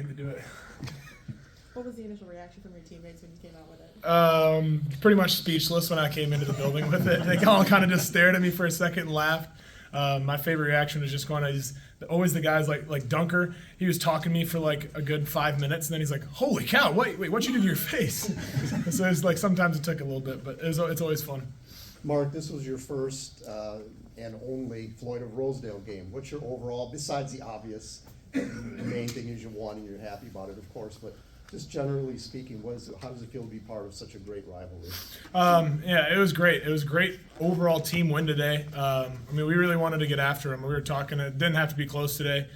to do it. What was the initial reaction from your teammates when you came out with it? Pretty much speechless when I came into the building with it. They all kind of just stared at me for a second and laughed. My favorite reaction was just going, always the guys like Dunker. He was talking to me for like a good 5 minutes, and then he's like, "Holy cow! Wait, what you do to your face?" So it's like sometimes it took a little bit, but it's always fun. Mark, this was your first and only Floyd of Rosedale game. What's your overall, besides the obvious, the main thing is you won and you're happy about it, of course, but just generally speaking, how does it feel to be part of such a great rivalry? Yeah, it was great. It was a great overall team win today. We really wanted to get after them. We were talking, it didn't have to be close today.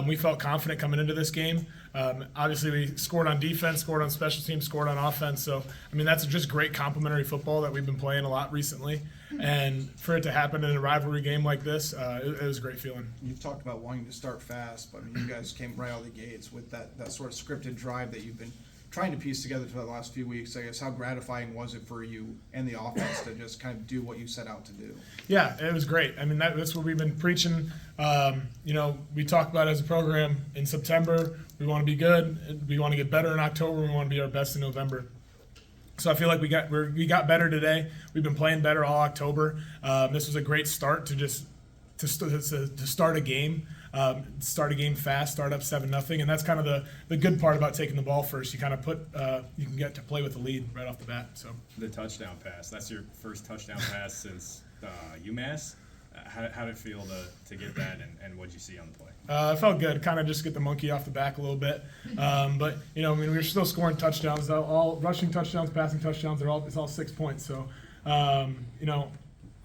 We felt confident coming into this game. Obviously, we scored on defense, scored on special teams, scored on offense. So, that's just great complementary football that we've been playing a lot recently. And for it to happen in a rivalry game like this, it was a great feeling. You've talked about wanting to start fast, but you guys came right out of the gates with that sort of scripted drive that you've been trying to piece together for the last few weeks. I guess how gratifying was it for you and the offense to just kind of do what you set out to do? Yeah, it was great. That's what we've been preaching. We talked about as a program in September. We want to be good. We want to get better in October. We want to be our best in November. So I feel like we got better today. We've been playing better all October. This was a great start to start a game. Start a game fast, start up 7-0, and that's kind of the good part about taking the ball first. You kind of you can get to play with the lead right off the bat. So the touchdown pass, that's your first touchdown pass since UMass. How did it feel to get that, and what did you see on the play? It felt good, kind of just get the monkey off the back a little bit. But we were still scoring touchdowns, all rushing touchdowns, passing touchdowns. It's all 6 points. So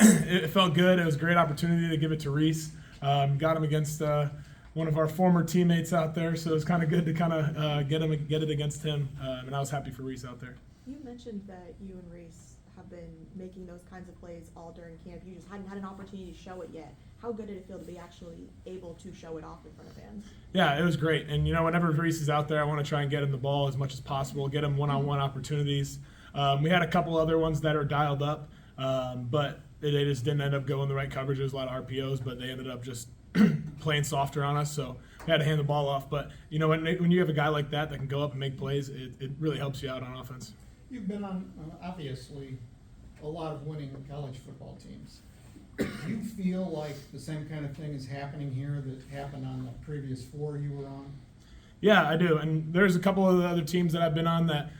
it felt good. It was a great opportunity to give it to Reese. Got him against one of our former teammates out there, so it was kind of good to kind of get it against him, and I was happy for Reese out there. You mentioned that you and Reese have been making those kinds of plays all during camp. You just hadn't had an opportunity to show it yet. How good did it feel to be actually able to show it off in front of fans? Yeah, it was great. And, whenever Reese is out there, I want to try and get him the ball as much as possible, get him one-on-one opportunities. We had a couple other ones that are dialed up, but they just didn't end up going the right coverage. There was a lot of RPOs, but they ended up just playing softer on us, so we had to hand the ball off. But, when you have a guy like that can go up and make plays, it really helps you out on offense. You've been on, obviously, a lot of winning college football teams. Do you feel like the same kind of thing is happening here that happened on the previous 4 you were on? Yeah, I do. And there's a couple of the other teams that I've been on that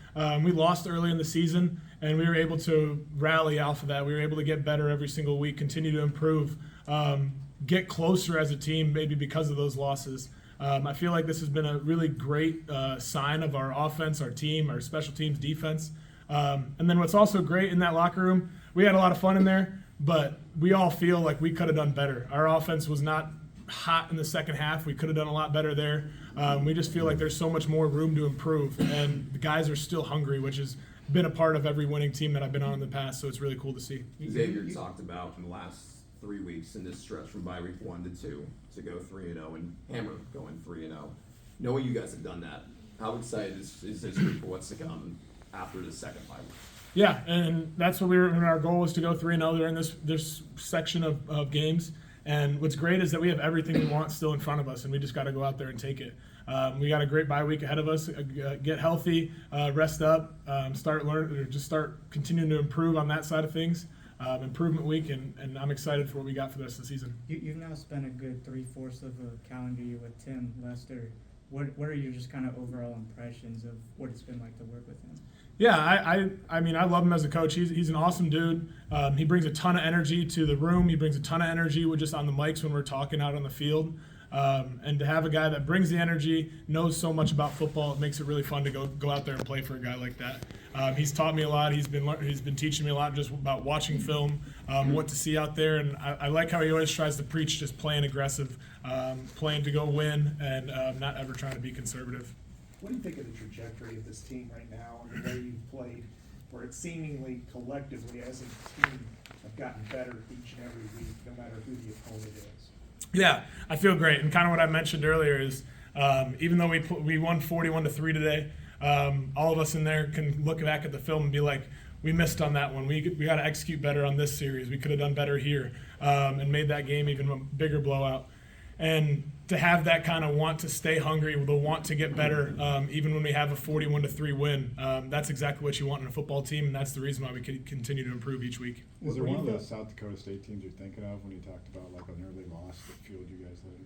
we lost early in the season, and we were able to rally off of that. We were able to get better every single week, continue to improve, get closer as a team maybe because of those losses. I feel like this has been a really great sign of our offense, our team, our special teams defense. And then what's also great in that locker room, we had a lot of fun in there, but we all feel like we could have done better. Our offense was not hot in the second half. We could have done a lot better there. We just feel like there's so much more room to improve, and the guys are still hungry, which has been a part of every winning team that I've been on in the past, so it's really cool to see. Xavier talked about in the last 3 weeks in this stretch from bye week 1 to 2 to go 3-0 and Hammer going 3-0. Knowing you guys have done that, how excited is this group for what's to come after the second bye week? Yeah, and that's what our goal was to go 3-0 during this section of games. And what's great is that we have everything we want still in front of us, and we just got to go out there and take it. We got a great bye week ahead of us. Get healthy, rest up, start continuing to improve on that side of things. Improvement week, and I'm excited for what we got for the rest of the season. You've now spent a good 3/4 of a calendar year with Tim Lester. What are your just kind of overall impressions of what it's been like to work with him? Yeah, I love him as a coach. He's an awesome dude. He brings a ton of energy to the room. He brings a ton of energy just on the mics when we're talking out on the field. And to have a guy that brings the energy, knows so much about football, it makes it really fun to go out there and play for a guy like that. He's taught me a lot. He's been teaching me a lot just about watching film, what to see out there. And I like how he always tries to preach just playing aggressive, playing to go win, and not ever trying to be conservative. What do you think of the trajectory of this team right now and the way you've played, where it seemingly collectively as a team have gotten better each and every week, no matter who the opponent is? Yeah, I feel great. And kind of what I mentioned earlier is even though we won 41-3 today, all of us in there can look back at the film and be like, we missed on that one. We got to execute better on this series. We could have done better here and made that game even a bigger blowout. And to have that kind of want to stay hungry, the want to get better, even when we have a 41-3 win. That's exactly what you want in a football team, and that's the reason why we can continue to improve each week. Is there one of the South Dakota State teams you're thinking of when you talked about like an early loss that fueled you guys later?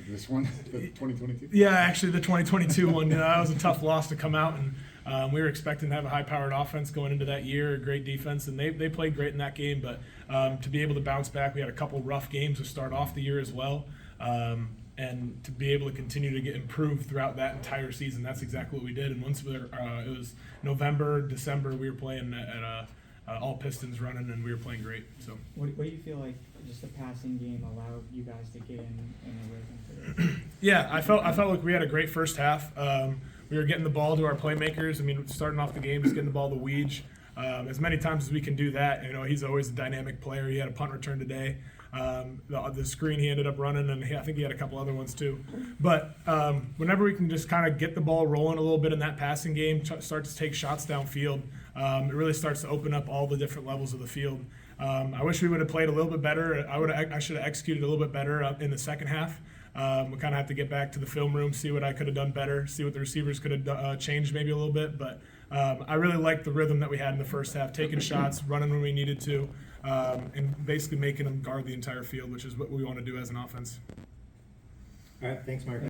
This one, the 2022? Yeah, actually, the 2022 one, that was a tough loss to come out, and we were expecting to have a high-powered offense going into that year, a great defense, and they played great in that game. But to be able to bounce back, we had a couple rough games to start off the year as well, and to be able to continue to get improved throughout that entire season, that's exactly what we did. And once it was November, December, we were playing at all Pistons running, and we were playing great. So, What do you feel like just the passing game allowed you guys to get in the rhythm for this? yeah, I felt like we had a great first half. We were getting the ball to our playmakers. I mean, starting off the game, just getting the ball to Weege. As many times as we can do that, he's always a dynamic player. He had a punt return today. The screen he ended up running, and I think he had a couple other ones too. But whenever we can just kind of get the ball rolling a little bit in that passing game, start to take shots downfield, it really starts to open up all the different levels of the field. I wish we would have played a little bit better. I should have executed a little bit better in the second half. We kind of have to get back to the film room, see what I could have done better, see what the receivers could have changed maybe a little bit. But I really liked the rhythm that we had in the first half, taking shots, running when we needed to, and basically making them guard the entire field, which is what we want to do as an offense. All right, thanks, Mark.